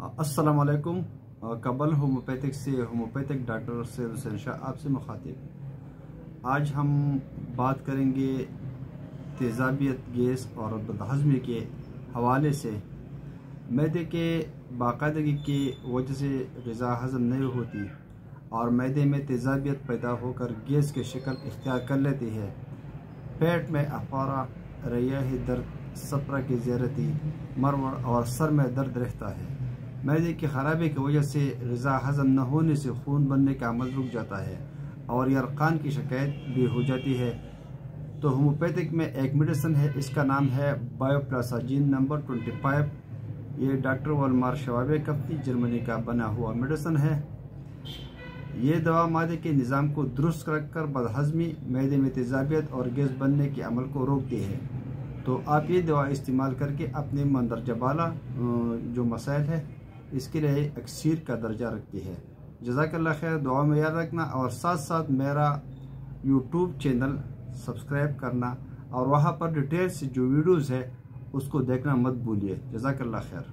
अस्सलाम वालेकुम। कबल होम्योपैथिक से होम्योपैथिक डॉक्टर सैयद हुसैन शाह आपसे मुखातिब। आज हम बात करेंगे तेज़ाबियत, गैस और बदहज़मी के हवाले से। मैदे के बाकायदगी की वजह से ग़िज़ा हज़म नहीं होती और मैदे में तेज़ाबियत पैदा होकर गैस की शक्ल इख्तियार कर लेती है। पेट में अफारा, रयाही दर्द, सपरा की ज़्यादती, मरमर और सर में दर्द रहता है। मैदे की खराबी की वजह से ग़िज़ा हज़म न होने से खून बनने का अमल रुक जाता है और यरक़ान की शिकायत भी हो जाती है। तो होम्योपैथिक में एक मेडिसिन है, इसका नाम है बायोप्लासाजीन नंबर 25। ये डॉक्टर वॉलमार शवाबे कंपनी जर्मनी का बना हुआ मेडिसिन है। ये दवा मादे के निज़ाम को दुरुस्त रखकर बदहज़मी, मैदे में तेज़ाबियत और गैस बनने के अमल को रोकती है। तो आप ये दवा इस्तेमाल करके अपने मंदरजा बाला जो मसाइल है इसके लिए अक्सीर का दर्जा रखती है। जज़ाकल्लाह खैर। दुआ में याद रखना और साथ साथ मेरा यूट्यूब चैनल सब्सक्राइब करना और वहाँ पर डिटेल से जो वीडियोज़ है उसको देखना मत भूलिए। जज़ाकल्लाह खैर।